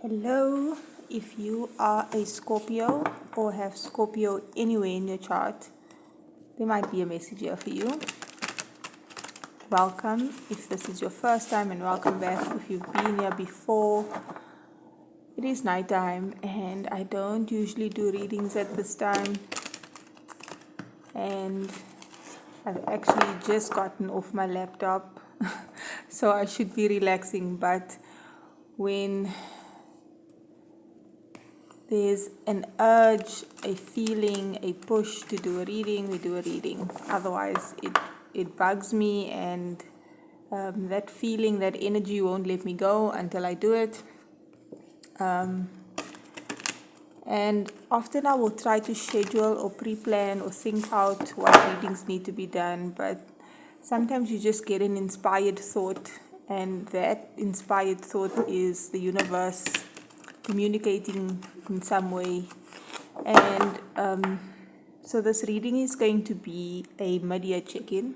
Hello, if you are a Scorpio or have Scorpio anywhere in your chart, there might be a message here for you. Welcome if this is your first time, and welcome back if you've been here before. It is nighttime and I don't usually do readings at this time, and I've actually just gotten off my laptop so I should be relaxing, but when there's an urge, a feeling, a push to do a reading, we do a reading. Otherwise, it bugs me, and that feeling, that energy won't let me go until I do it. And often I will try to schedule or pre-plan or think out what readings need to be done, but sometimes you just get an inspired thought, and that inspired thought is the universe communicating in some way. And so this reading is going to be a mid-year check-in.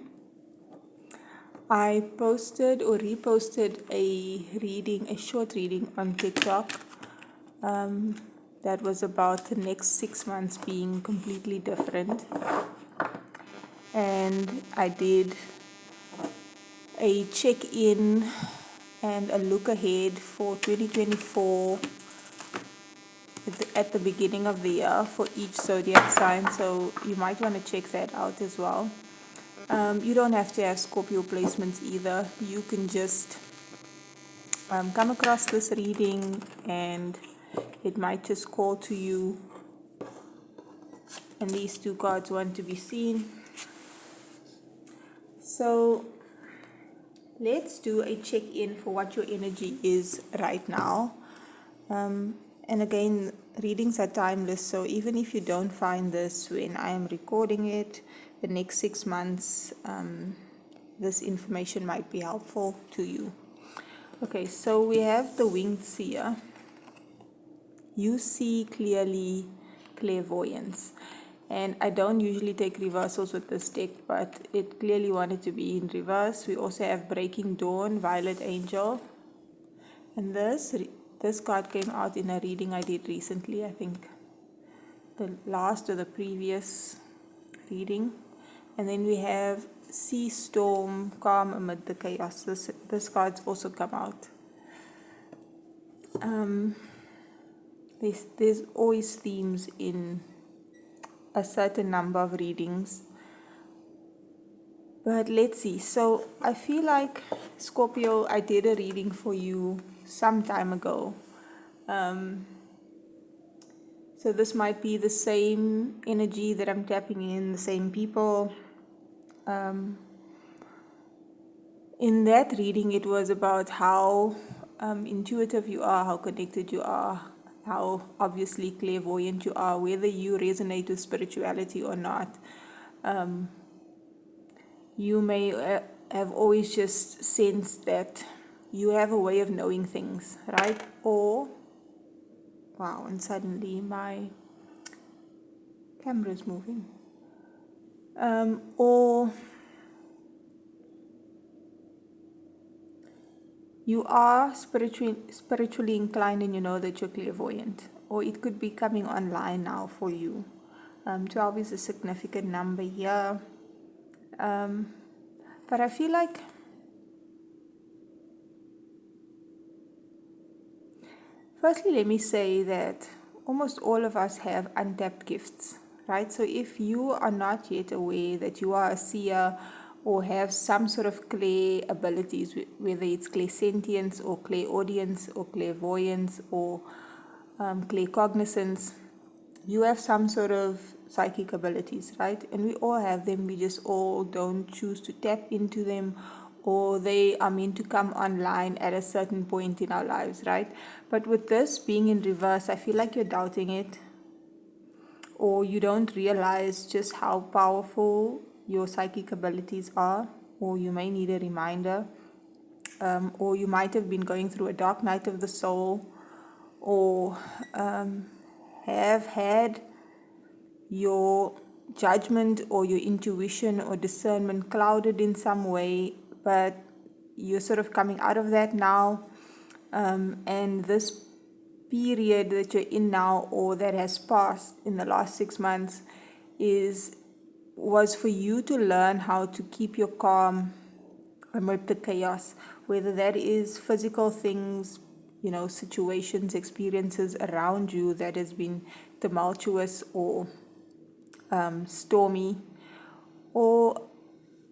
I posted or reposted a short reading on TikTok that was about the next 6 months being completely different. And I did a check-in and a look ahead for 2024 at the beginning of the year for each zodiac sign, so you might want to check that out as well. You don't have to have Scorpio placements either. You can just come across this reading and it might just call to you, and these two cards want to be seen. So let's do a check-in for what your energy is right now. And again, readings are timeless, so even if you don't find this when I am recording it, the next 6 months, this information might be helpful to you. Okay, so we have the winged seer. You see clearly, clairvoyance. And I don't usually take reversals with this deck, but it clearly wanted to be in reverse. We also have Breaking Dawn, Violet Angel. And this card came out in a reading I did recently, I think the last or the previous reading. And then we have Sea Storm, Calm Amid the Chaos. This card's also come out. There's always themes in a certain number of readings. But let's see. So I feel like, Scorpio, I did a reading for you some time ago. So this might be the same energy that I'm tapping in, the same people. In that reading, it was about how intuitive you are, how connected you are, how obviously clairvoyant you are, whether you resonate with spirituality or not. You may have always just sensed that you have a way of knowing things, right? Or, wow, and suddenly my camera is moving. Or you are spiritually inclined and you know that you're clairvoyant. Or it could be coming online now for you. 12 is a significant number here. But I feel like firstly, let me say that almost all of us have untapped gifts, right? So if you are not yet aware that you are a seer or have some sort of clair abilities, whether it's clairesentience or clairaudience or clairvoyance or clairecognizance, you have some sort of psychic abilities, right? And we all have them. We just all don't choose to tap into them, or they are meant to come online at a certain point in our lives, right? But with this being in reverse, I feel like you're doubting it, or you don't realize just how powerful your psychic abilities are, or you may need a reminder, or you might have been going through a dark night of the soul, or have had your judgment or your intuition or discernment clouded in some way, but you're sort of coming out of that now, and this period that you're in now, or that has passed in the last 6 months, was for you to learn how to keep your calm amid the chaos, whether that is physical things, situations, experiences around you that has been tumultuous or stormy, or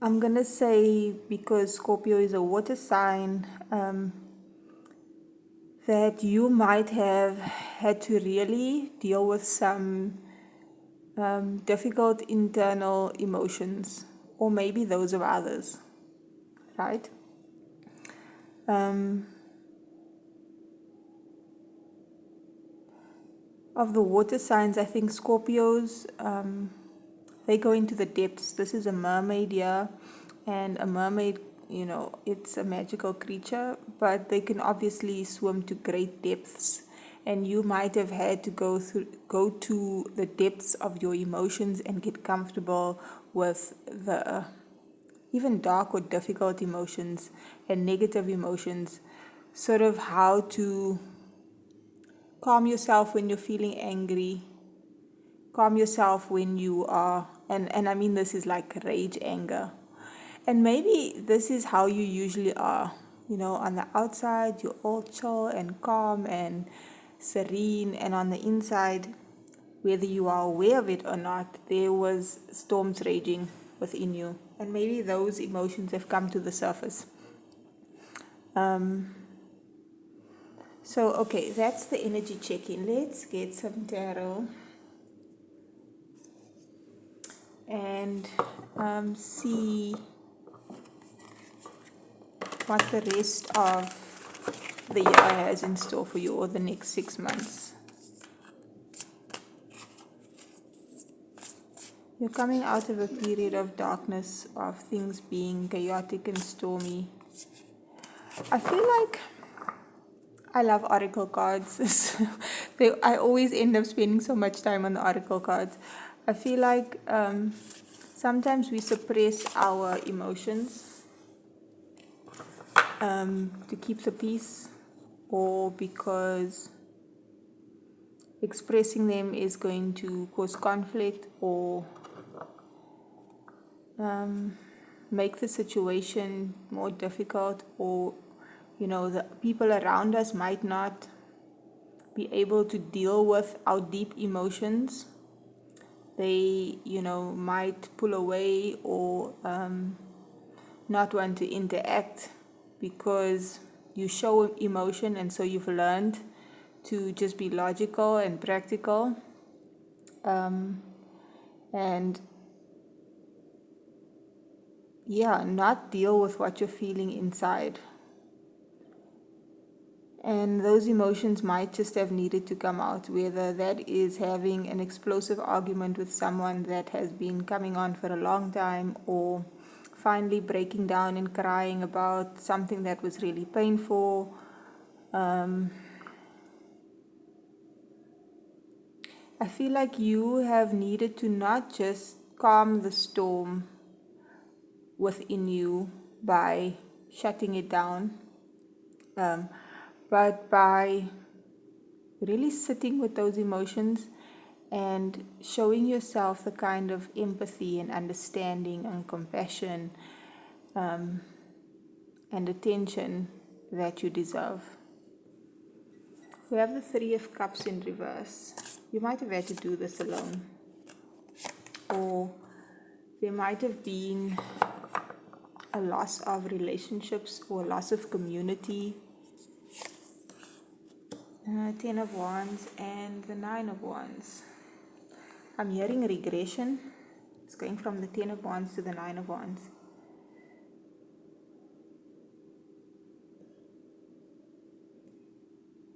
I'm going to say, because Scorpio is a water sign, that you might have had to really deal with some difficult internal emotions, or maybe those of others, right? Of the water signs, I think Scorpios, they go into the depths. This is a mermaid here, and a mermaid, it's a magical creature, but they can obviously swim to great depths, and you might have had to go to the depths of your emotions and get comfortable with the even dark or difficult emotions and negative emotions, sort of how to calm yourself when you're feeling angry, calm yourself when you are, and I mean this is like rage anger. And maybe this is how you usually are, on the outside you're all chill and calm and serene, and on the inside, whether you are aware of it or not, there was storms raging within you, and maybe those emotions have come to the surface. So, okay, that's the energy check-in. Let's get some tarot and see what the rest of the year has in store for you, or the next 6 months. You're coming out of a period of darkness, of things being chaotic and stormy. I feel like I love oracle cards. I always end up spending so much time on the oracle cards. I feel like sometimes we suppress our emotions to keep the peace, or because expressing them is going to cause conflict, or make the situation more difficult, or the people around us might not be able to deal with our deep emotions. They might pull away, or not want to interact because you show emotion, and so you've learned to just be logical and practical, and not deal with what you're feeling inside. And those emotions might just have needed to come out, whether that is having an explosive argument with someone that has been coming on for a long time, or finally breaking down and crying about something that was really painful. I feel like you have needed to not just calm the storm within you by shutting it down, but by really sitting with those emotions and showing yourself the kind of empathy and understanding and compassion and attention that you deserve. We have the Three of Cups in reverse. You might have had to do this alone, or there might have been a loss of relationships or loss of community. Ten of Wands and the Nine of Wands. I'm hearing regression. It's going from the Ten of Wands to the Nine of Wands.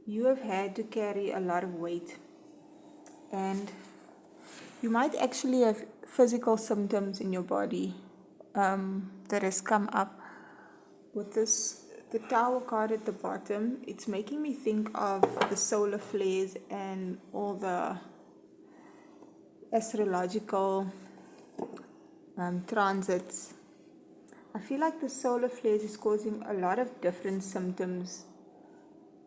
You have had to carry a lot of weight, and you might actually have physical symptoms in your body that has come up with this. The Tower card at the bottom, it's making me think of the solar flares and all the astrological transits. I feel like the solar flares is causing a lot of different symptoms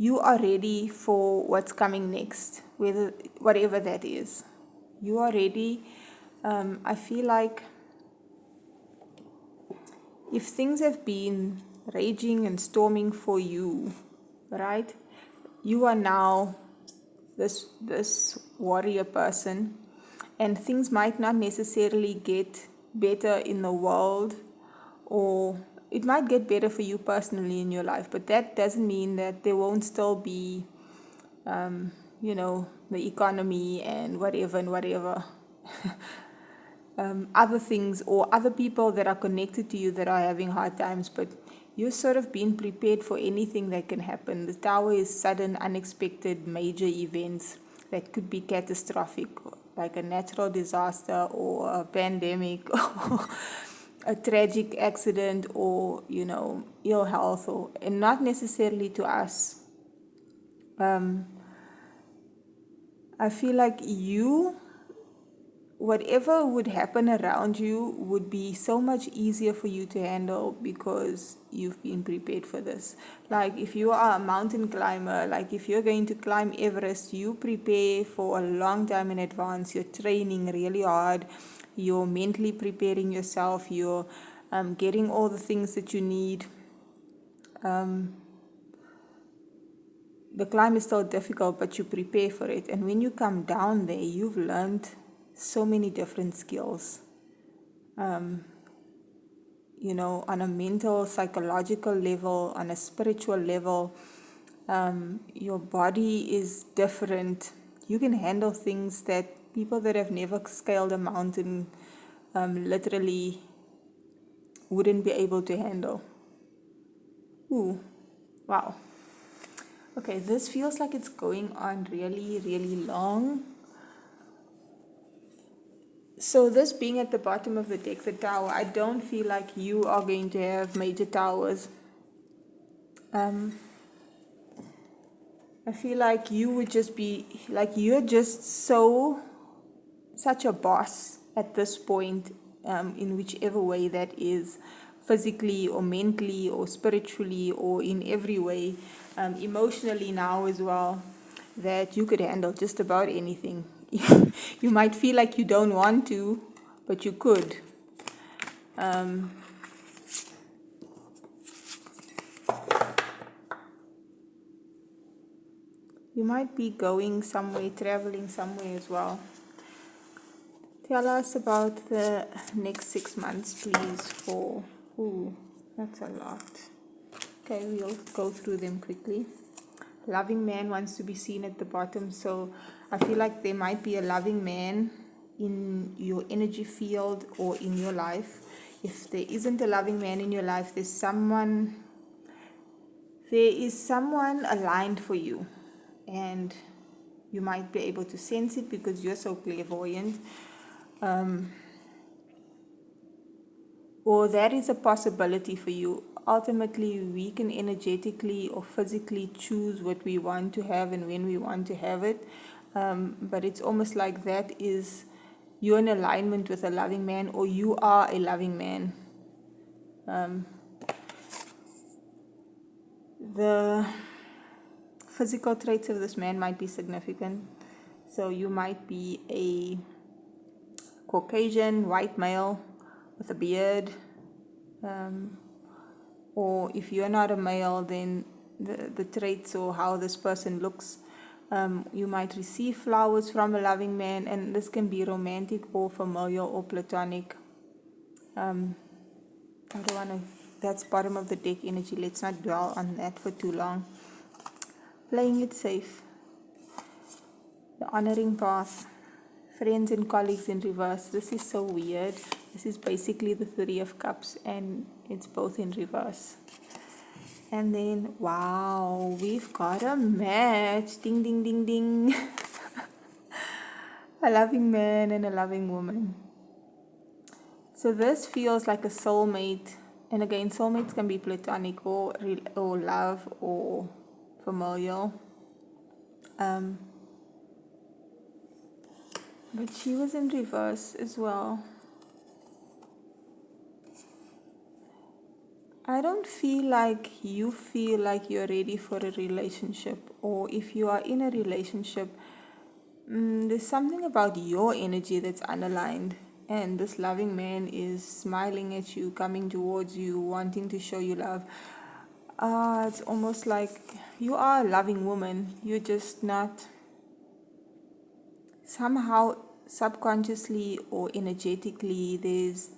you are ready for what's coming next, whatever that is. You are ready. I feel like if things have been raging and storming for you, right? You are now this warrior person, and things might not necessarily get better in the world, or it might get better for you personally in your life, but that doesn't mean that there won't still be the economy and whatever other things or other people that are connected to you that are having hard times, but you're sort of being prepared for anything that can happen. The Tower is sudden, unexpected, major events that could be catastrophic, like a natural disaster or a pandemic or a tragic accident or, ill health, and not necessarily to us. I feel like whatever would happen around you would be so much easier for you to handle because you've been prepared for this. Like if you are a mountain climber, like if you're going to climb Everest, you prepare for a long time in advance. You're training really hard. You're mentally preparing yourself. You're getting all the things that you need. The climb is still difficult, but you prepare for it. And when you come down there, you've learned so many different skills. On a mental, psychological level, on a spiritual level, your body is different. You can handle things that people that have never scaled a mountain literally wouldn't be able to handle. Ooh, wow. Okay, this feels like it's going on really, really long. So this being at the bottom of the deck, the Tower, I don't feel like you are going to have major towers. I feel like you would just be, like you're just such a boss at this point, in whichever way that is, physically or mentally or spiritually or in every way, emotionally now as well, that you could handle just about anything. You might feel like you don't want to, but you could. You might be going somewhere, traveling somewhere as well. Tell us about the next 6 months, please, ooh, that's a lot. Okay, we'll go through them quickly. Loving man wants to be seen at the bottom, so I feel like there might be a loving man in your energy field or in your life. If there isn't a loving man in your life, there is someone aligned for you, and you might be able to sense it because you're so clairvoyant. Or that is a possibility for you. Ultimately, we can energetically or physically choose what we want to have and when we want to have it. But it's almost like that is you're in alignment with a loving man, or you are a loving man. The physical traits of this man might be significant. So you might be a Caucasian, white male with a beard. Or if you're not a male, then the traits or how this person looks. You might receive flowers from a loving man, and this can be romantic or familial or platonic. That's bottom of the deck energy. Let's not dwell on that for too long. Playing it safe. The honoring path. Friends and colleagues in reverse. This is so weird. This is basically the 3 of Cups, and it's both in reverse. And then, wow, we've got a match. Ding, ding, ding, ding. A loving man and a loving woman. So this feels like a soulmate. And again, soulmates can be platonic or love or familial. But she was in reverse as well. I don't feel like you feel like you're ready for a relationship, or if you are in a relationship, there's something about your energy that's unaligned, and this loving man is smiling at you, coming towards you, wanting to show you love. It's almost like you are a loving woman, you're just not, somehow subconsciously or energetically,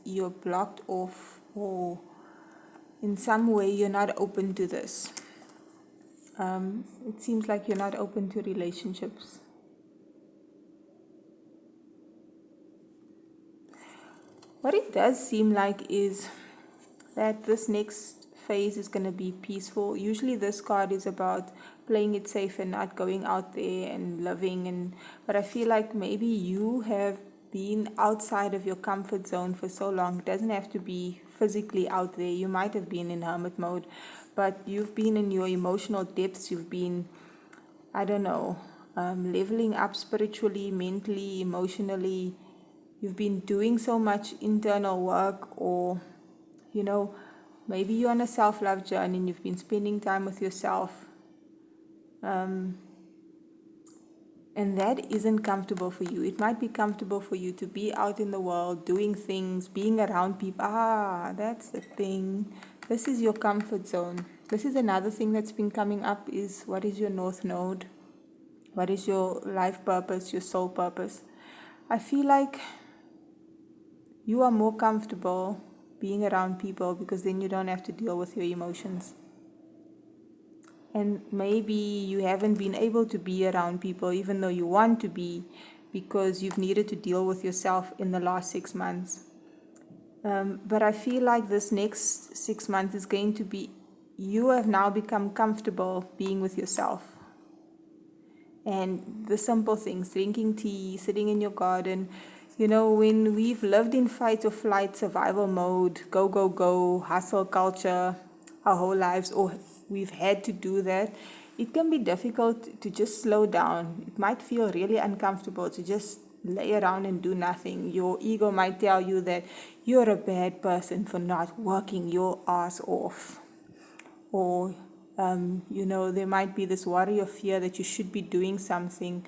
you're blocked off, or in some way you're not open to this. It seems like you're not open to relationships. What it does seem like is that this next phase is going to be peaceful. Usually this card is about playing it safe and not going out there and living, but I feel like maybe you have been outside of your comfort zone for so long. It doesn't have to be physically out there. You might have been in hermit mode, but you've been in your emotional depths. You've been, I don't know, leveling up spiritually, mentally, emotionally. You've been doing so much internal work, or maybe you're on a self-love journey and you've been spending time with yourself, and that isn't comfortable for you. It might be comfortable for you to be out in the world, doing things, being around people. That's the thing. This is your comfort zone. This is another thing that's been coming up, is what is your north node? What is your life purpose, your soul purpose? I feel like you are more comfortable being around people because then you don't have to deal with your emotions. And maybe you haven't been able to be around people even though you want to be, because you've needed to deal with yourself in the last 6 months. But I feel like this next 6 months is going to be, you have now become comfortable being with yourself. And the simple things, drinking tea, sitting in your garden. When we've lived in fight or flight, survival mode, go, go, go, hustle culture our whole lives, or we've had to do that, it can be difficult to just slow down. It might feel really uncomfortable to just lay around and do nothing. Your ego might tell you that you're a bad person for not working your ass off. Or, there might be this worry or fear that you should be doing something.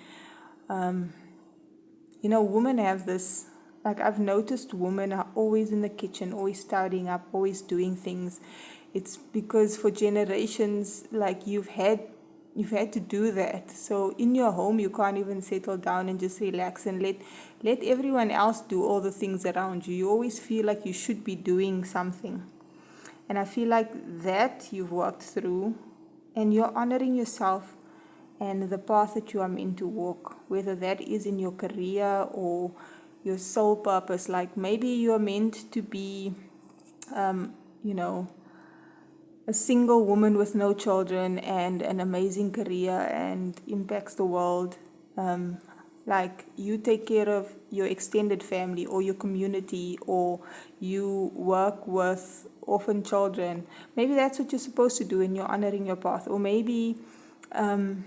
Women have this, like I've noticed women are always in the kitchen, always starting up, always doing things. It's because for generations, like you've had to do that. So in your home, you can't even settle down and just relax and let everyone else do all the things around you. You always feel like you should be doing something. And I feel like that you've worked through, and you're honoring yourself and the path that you are meant to walk, whether that is in your career or your soul purpose. Like maybe you're meant to be, a single woman with no children and an amazing career and impacts the world. Like you take care of your extended family or your community, or you work with orphan children. Maybe that's what you're supposed to do and you're honoring your path. Or maybe, it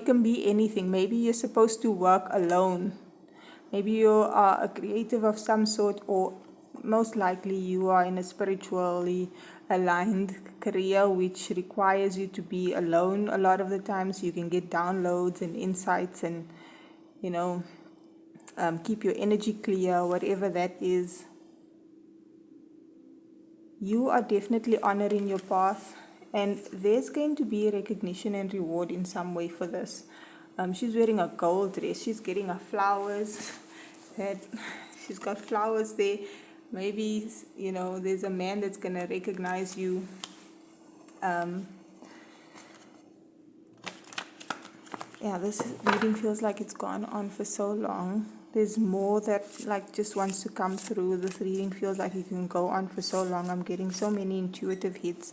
can be anything. Maybe you're supposed to work alone. Maybe you are a creative of some sort, or most likely you are in a spiritually aligned career which requires you to be alone a lot of the time, so you can get downloads and insights and keep your energy clear, whatever that is. You are definitely honoring your path, and there's going to be recognition and reward in some way for this. She's wearing a gold dress. She's getting her flowers. She's got flowers there. Maybe, there's a man that's going to recognize you. This reading feels like it's gone on for so long. There's more that just wants to come through. This reading feels like it can go on for so long. I'm getting so many intuitive hits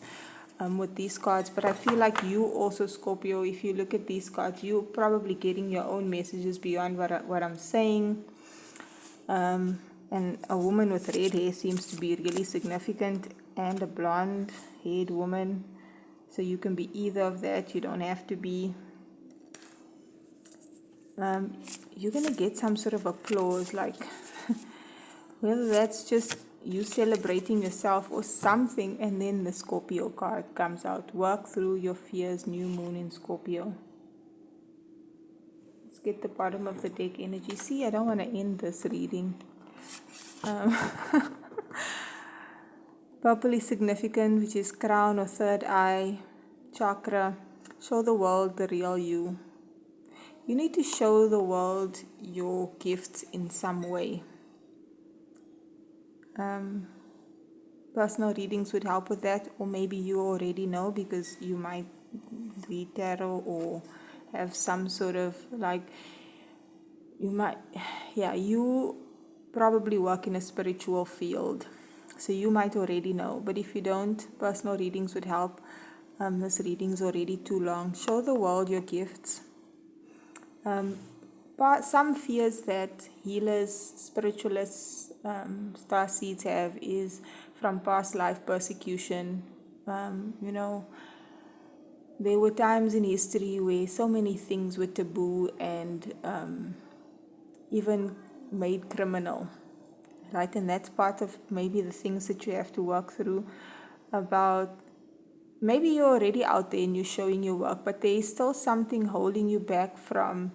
with these cards. But I feel like you also, Scorpio, if you look at these cards, you're probably getting your own messages beyond what I'm saying. And a woman with red hair seems to be really significant, and a blonde-haired woman. So you can be either of that. You don't have to be. You're going to get some sort of applause, like whether that's just, you celebrating yourself or something, and then the Scorpio card comes out. Work through your fears, new moon in Scorpio. Let's get the bottom of the deck energy. See, I don't want to end this reading. Purple is significant, which is crown or third eye chakra. Show the world the real you. You need to show the world your gifts in some way. Personal readings would help with that, or maybe you already know because you might read tarot or have some sort of you probably work in a spiritual field, so you might already know. But if you don't, personal readings would help. This reading's already too long. Show the world your gifts. But some fears that healers, spiritualists, star seeds have is from past life persecution. There were times in history where so many things were taboo and even made criminal, right? And that's part of maybe the things that you have to work through. About maybe you're already out there and you're showing your work, but there is still something holding you back from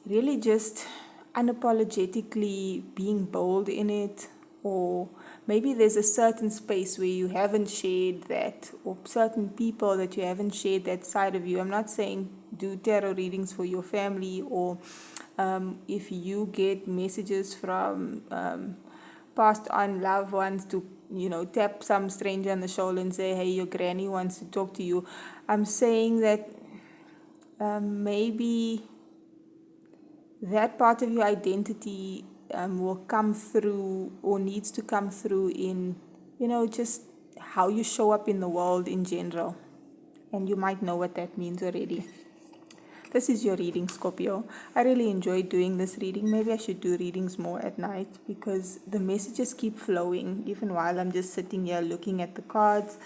really just unapologetically being bold in it. Or maybe there's a certain space where you haven't shared that, or certain people that you haven't shared that side of you. I'm not saying do tarot readings for your family, or if you get messages from passed on loved ones to tap some stranger on the shoulder and say, hey, your granny wants to talk to you. I'm saying that maybe that part of your identity will come through, or needs to come through in, just how you show up in the world in general. And you might know what that means already. This is your reading, Scorpio. I really enjoyed doing this reading. Maybe I should do readings more at night because the messages keep flowing even while I'm just sitting here looking at the cards.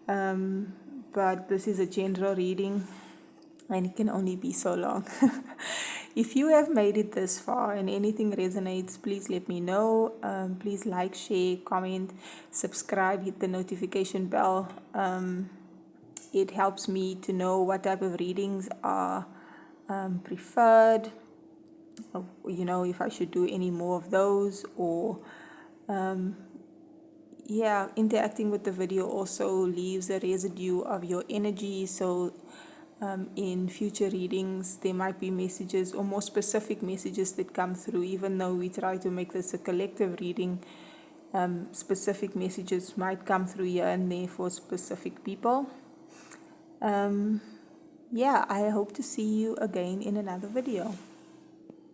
But this is a general reading and it can only be so long. If you have made it this far and anything resonates, please let me know. Please like, share, comment, subscribe, hit the notification bell. It helps me to know what type of readings are preferred, if I should do any more of those, or interacting with the video also leaves a residue of your energy. So in future readings there might be messages or more specific messages that come through. Even though we try to make this a collective reading, specific messages might come through here and there for specific people. I hope to see you again in another video.